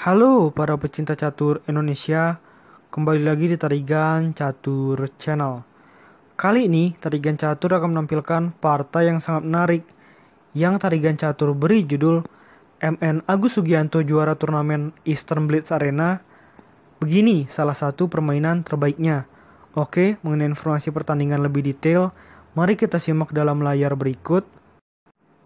Halo para pecinta catur Indonesia, kembali lagi di Tarigan Catur Channel. Kali ini Tarigan Catur akan menampilkan partai yang sangat menarik yang Tarigan Catur beri judul MN Agus Sugianto juara turnamen Eastern Blitz Arena. Begini salah satu permainan terbaiknya. Oke, mengenai informasi pertandingan lebih detail, mari kita simak dalam layar berikut.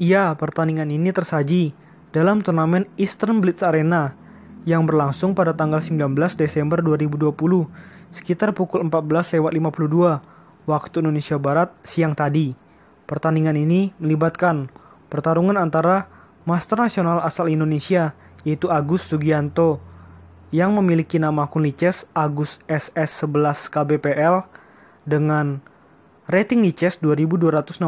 Iya, pertandingan ini tersaji dalam turnamen Eastern Blitz Arena yang berlangsung pada tanggal 19 Desember 2020 sekitar pukul 14.52 waktu Indonesia Barat siang tadi. Pertandingan ini melibatkan pertarungan antara Master Nasional asal Indonesia yaitu Agus Sugianto yang memiliki nama akun Lices Agus SS11 KBPL dengan rating Lices 2262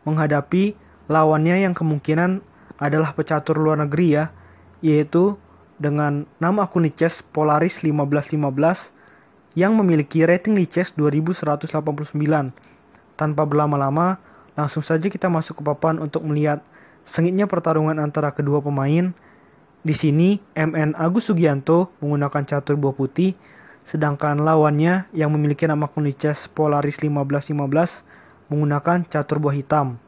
menghadapi lawannya yang kemungkinan adalah pecatur luar negeri ya, yaitu dengan nama akun Lices Polaris 1515 yang memiliki rating Lices 2189. Tanpa berlama-lama, langsung saja kita masuk ke papan untuk melihat sengitnya pertarungan antara kedua pemain. Di sini MN Agus Sugianto menggunakan catur buah putih, sedangkan lawannya yang memiliki nama akun Lices Polaris 1515 menggunakan catur buah hitam.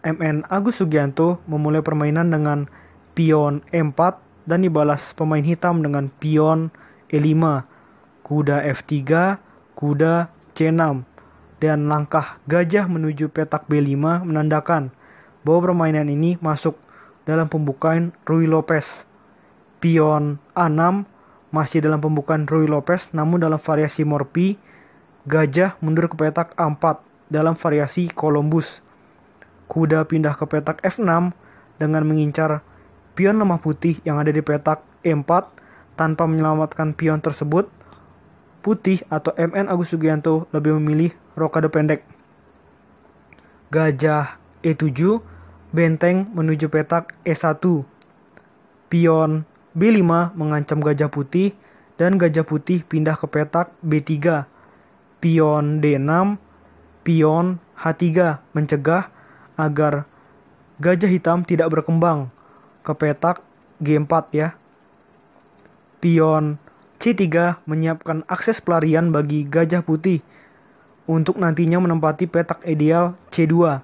MN Agus Sugianto memulai permainan dengan pion E4 dan dibalas pemain hitam dengan pion E5, kuda F3, kuda C6, dan langkah gajah menuju petak B5 menandakan bahwa permainan ini masuk dalam pembukaan Ruy Lopez. Pion A6 masih dalam pembukaan Ruy Lopez namun dalam variasi Morphy. Gajah mundur ke petak A4 dalam variasi Columbus. Kuda pindah ke petak F6 dengan mengincar pion lemah putih yang ada di petak E4 tanpa menyelamatkan pion tersebut. Putih atau MN Agus Sugianto lebih memilih rokade pendek. Gajah E7 benteng menuju petak E1. Pion B5 mengancam gajah putih dan gajah putih pindah ke petak B3. Pion D6, pion H3 mencegah agar gajah hitam tidak berkembang ke petak G4 ya. Pion C3 menyiapkan akses pelarian bagi gajah putih untuk nantinya menempati petak ideal C2.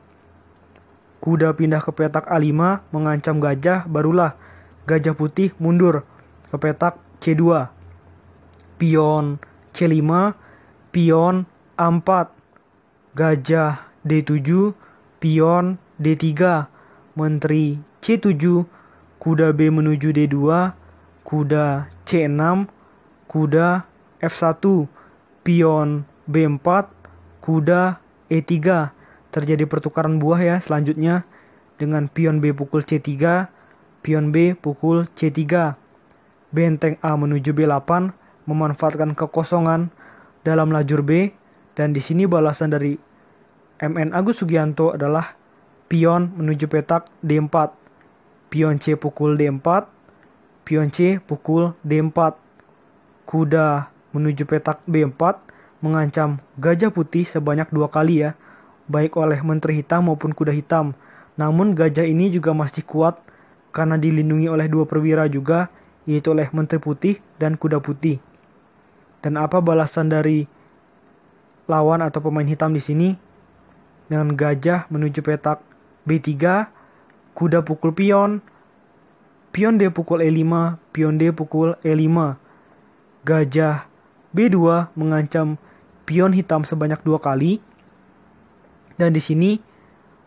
Kuda pindah ke petak A5 mengancam gajah, barulah gajah putih mundur ke petak C2. Pion C5, pion A4, gajah D7, pion D3, menteri C7, kuda B menuju D2, kuda C6, kuda F1, pion B4, kuda E3. Terjadi pertukaran buah ya selanjutnya dengan pion B pukul C3, pion B pukul C3. Benteng A menuju B8 memanfaatkan kekosongan dalam lajur B, dan di sini balasan dari MN Agus Sugianto adalah pion menuju petak D4. Pion C pukul D4, pion C pukul D4. Kuda menuju petak B4 mengancam gajah putih sebanyak 2 kali ya, baik oleh menteri hitam maupun kuda hitam. Namun gajah ini juga masih kuat karena dilindungi oleh 2 perwira juga, yaitu oleh menteri putih dan kuda putih. Dan apa balasan dari lawan atau pemain hitam di sini? Dengan gajah menuju petak B3, kuda pukul pion, pion D pukul E5, pion D pukul E5. Gajah B2 mengancam pion hitam sebanyak 2 kali. Dan di sini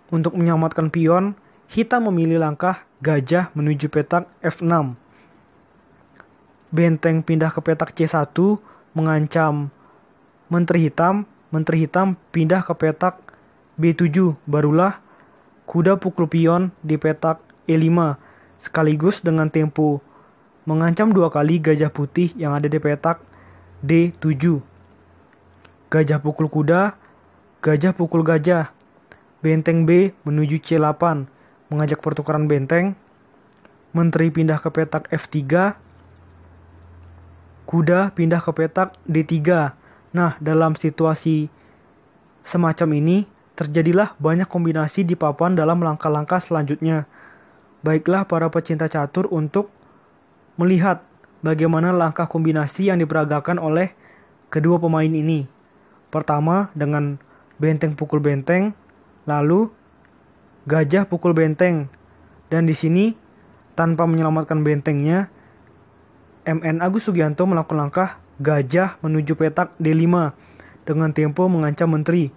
untuk menyelamatkan pion, hitam memilih langkah gajah menuju petak F6. Benteng pindah ke petak C1 mengancam menteri hitam pindah ke petak B7, barulah kuda pukul pion di petak E5 sekaligus dengan tempo mengancam 2 kali gajah putih yang ada di petak D7. Gajah pukul kuda, gajah pukul gajah. Benteng B menuju C8 mengajak pertukaran benteng. Menteri pindah ke petak F3, kuda pindah ke petak D3. Nah, dalam situasi semacam ini terjadilah banyak kombinasi di papan dalam langkah-langkah selanjutnya. Baiklah para pecinta catur untuk melihat bagaimana langkah kombinasi yang diperagakan oleh kedua pemain ini. Pertama dengan benteng pukul benteng, lalu gajah pukul benteng. Dan di sini tanpa menyelamatkan bentengnya, MN Agus Sugianto melakukan langkah gajah menuju petak D5 dengan tempo mengancam menteri.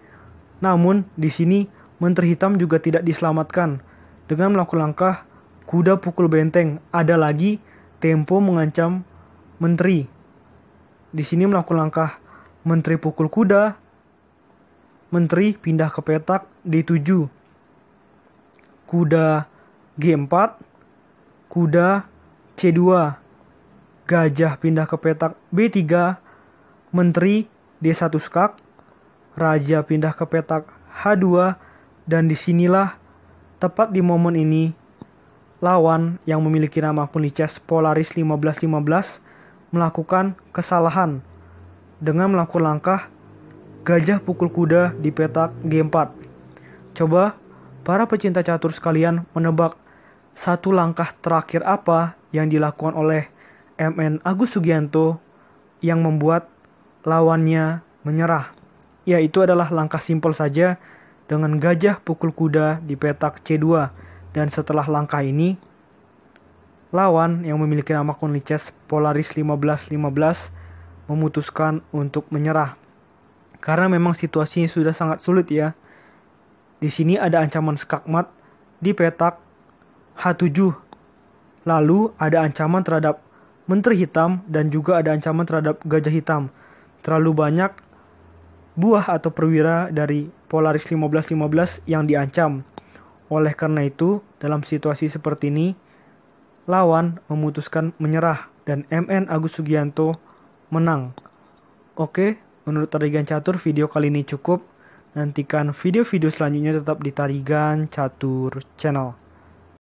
Namun di sini menteri hitam juga tidak diselamatkan dengan melakukan langkah kuda pukul benteng. Ada lagi tempo mengancam menteri. Di sini melakukan langkah menteri pukul kuda, menteri pindah ke petak D7, kuda G4, kuda C2, gajah pindah ke petak B3, menteri D1 skak, raja pindah ke petak H2, dan disinilah tepat di momen ini lawan yang memiliki nama akun di chess Polaris 1515 melakukan kesalahan dengan melakukan langkah gajah pukul kuda di petak G4. Coba para pecinta catur sekalian menebak satu langkah terakhir apa yang dilakukan oleh MN Agus Sugianto yang membuat lawannya menyerah. Yaitu adalah langkah simpel saja dengan gajah pukul kuda di petak C2. Dan setelah langkah ini, lawan yang memiliki nama akun di chess Polaris 1515 memutuskan untuk menyerah. Karena memang situasinya sudah sangat sulit ya. Di sini ada ancaman skakmat di petak H7. Lalu ada ancaman terhadap menteri hitam dan juga ada ancaman terhadap gajah hitam. Terlalu banyak buah atau perwira dari Polaris 1515 yang diancam. Oleh karena itu, dalam situasi seperti ini, lawan memutuskan menyerah dan MN Agus Sugianto menang. Oke, menurut Tarigan Catur video kali ini cukup. Nantikan video-video selanjutnya tetap di Tarigan Catur Channel.